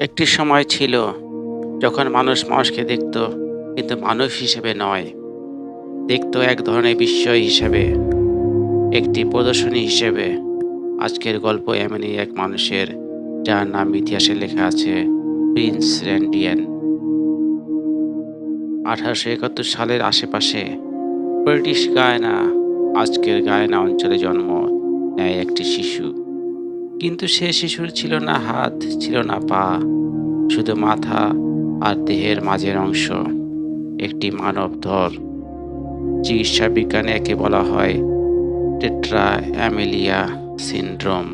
একটি সময় ছিল যখন মানুষ মানুষকে দেখত, কিন্তু মানুষ হিসেবে নয়, দেখত এক ধরনের বিস্ময় হিসেবে, একটি প্রদর্শনী হিসেবে। আজকের গল্প এমনই এক মানুষের, যার নাম ইতিহাসে লেখা আছে, প্রিন্স রেন্ডিয়ান। 1871 সালের আশেপাশে ব্রিটিশ গায়ানা, আজকের গায়ানা অঞ্চলে জন্ম নেয় একটি শিশু। কিন্তু সে শিশুর ছিল না হাত, ছিল না পা, শুধু মাথা আর দেহের মাঝের অংশ, একটি মানব ধর। চিকিৎসা বিজ্ঞানে একে বলা হয় টেট্রা অ্যামেলিয়া সিনড্রোম।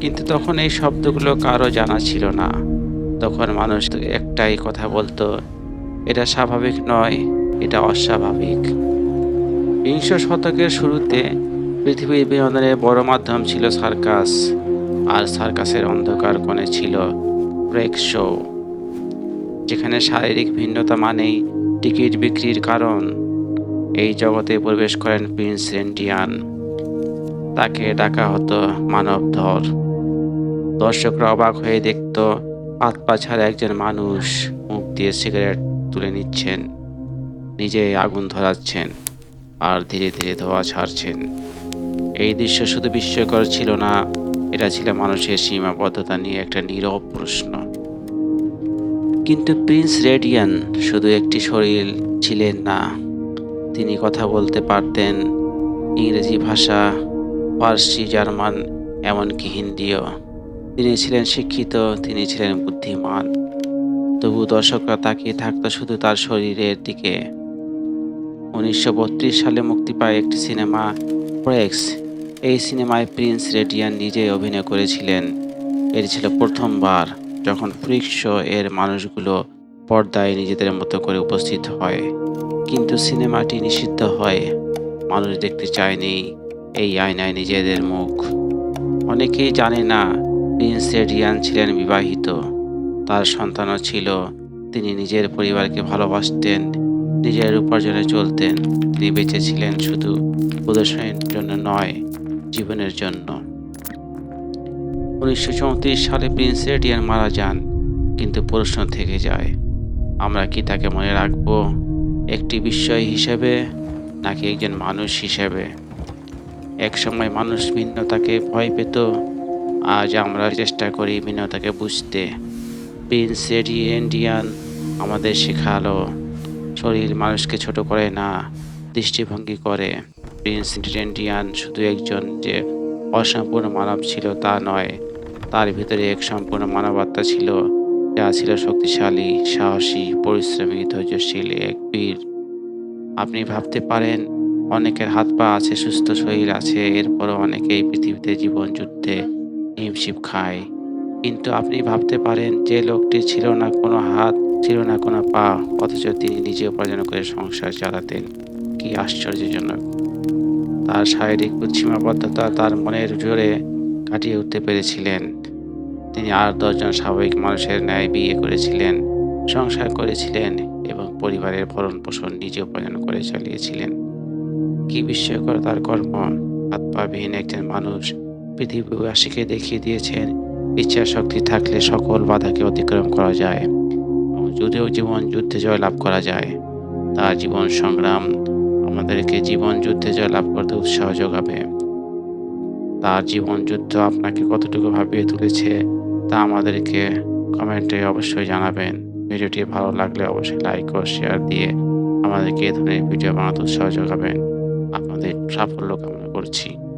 কিন্তু তখন এই শব্দগুলো কারো জানা ছিল না। তখন মানুষ একটাই কথা বলতো, এটা স্বাভাবিক নয়, এটা অস্বাভাবিক। বিংশ শতকের শুরুতে পৃথিবীর বিনোদনের বড় মাধ্যম ছিল সার্কাস, আর সার্কাসের অন্ধকার কোণে ছিল ব্রেক শো, যেখানে শারীরিক ভিন্নতা মানেই টিকিট বিক্রির কারণ। এই জগতে প্রবেশ করেন প্রিন্স রেন্ডিয়ান। তাকে ডাকা হতো মানবধর। দর্শকরা অবাক হয়ে দেখত, হাত পা ছাড়া একজন মানুষ মুখ দিয়ে সিগারেট তুলে নিচ্ছেন, নিজেই আগুন ধরাচ্ছেন, আর ধীরে ধীরে ধোঁয়া ছাড়ছেন। এই দৃশ্য শুধু বিস্ময়কর ছিল না, এটা ছিল মানুষের সীমাবদ্ধতা নিয়ে একটা নীরব প্রশ্ন। কিন্তু প্রিন্স রেডিয়ান শুধু একটি শরীর ছিলেন না, তিনি কথা বলতে পারতেন ইংরেজি ভাষা, ফার্সি, জার্মান, এমনকি হিন্দিও। তিনি ছিলেন শিক্ষিত, তিনি ছিলেন বুদ্ধিমান। তবু দর্শকরা তাকিয়ে থাকতো শুধু তার শরীরের দিকে। 1932 সালে মুক্তি পায় একটি সিনেমা, প্রেক্স। এই সিনেমায় প্রিন্স রেডিয়ান নিজেই অভিনয় করেছিলেন। এটি ছিল প্রথমবার যখন ফ্রিক শো এর মানুষগুলো পর্দায় নিজেদের মতো করে উপস্থিত হয়। কিন্তু সিনেমাটি নিষিদ্ধ হয়। মানুষ দেখতে চায়নি এই আয়নায় নিজেদের মুখ। অনেকেই জানে না প্রিন্স রেডিয়ান ছিলেন বিবাহিত, তার সন্তানও ছিল। তিনি নিজের পরিবারকে ভালোবাসতেন, নিজের উপার্জনে চলতেন। তিনি বেঁচে ছিলেন শুধু প্রদর্শনের জন্য নয়, জীবনের জন্য। 1934 সালে প্রিন্স রেডিয়ান মারা যান, কিন্তু প্রশ্ন থেকে যায়, আমরা কি তাকে মনে রাখবো একটি বিস্ময় হিসেবে, নাকি একজন মানুষ হিসেবে? একসময় মানুষ ভিন্নতাকে ভয় পেত, আজ আমরা চেষ্টা করি ভিন্নতাকে বুঝতে। প্রিন্স রেডিয়ান আমাদের শেখালো, শরীর মানুষকে ছোট করে না, দৃষ্টিভঙ্গি করে। প্রিন্স রেডিয়ান শুধু একজন যে অসম্পূর্ণ মানব ছিল তা নয়, তার ভিতরে এক সম্পূর্ণ মানবাত্মা ছিল, যা ছিল শক্তিশালী, সাহসী, পরিশ্রমী, ধৈর্যশীল, এক বীর। আপনি ভাবতে পারেন, অনেকের হাত পা আছে, সুস্থ শরীর আছে, এরপরও অনেকেই পৃথিবীতে জীবন যুদ্ধে হিমশিম খায়। কিন্তু আপনি ভাবতে পারেন, যে লোকটির ছিল না কোনো হাত, ছিল না কোনো পা, অথচ তিনি নিজে উপার্জন করে সংসার চালাতেন। কি আশ্চর্যজনক! তার শারীরিক সীমাবদ্ধতা তার মনের জোরে কাটিয়ে উঠতে পেরেছিলেন। তিনি আর 10 জন স্বাভাবিক মানুষের ন্যায় বিয়ে করেছিলেন, সংসার করেছিলেন, এবং পরিবারের ভরণ পোষণ নিজে উপার্জন করে চালিয়েছিলেন। কি বিস্ময়কর তার কর্ম! হাত পা বিহীন একজন মানুষ পৃথিবীবাসীকে দেখিয়ে দিয়েছেন, ইচ্ছা শক্তি থাকলে সকল বাধাকে অতিক্রম করা যায়, এবং যদিও জীবন যুদ্ধে জয়লাভ করা যায়। তার জীবন সংগ্রাম আমাদেরকে জীবন যুদ্ধে জয়লাভ করতে উৎসাহ যোগাবে। তার জীবন যুদ্ধ আপনাকে কতটুকু ভাবিয়ে তুলেছে তা আমাদেরকে কমেন্টে অবশ্যই জানাবেন। ভিডিওটি ভালো লাগলে অবশ্যই লাইক ও শেয়ার দিয়ে আমাদেরকে এই ধরনের ভিডিও বানাতে উৎসাহ যোগাবেন। আপনাদের সাফল্য কামনা করছি।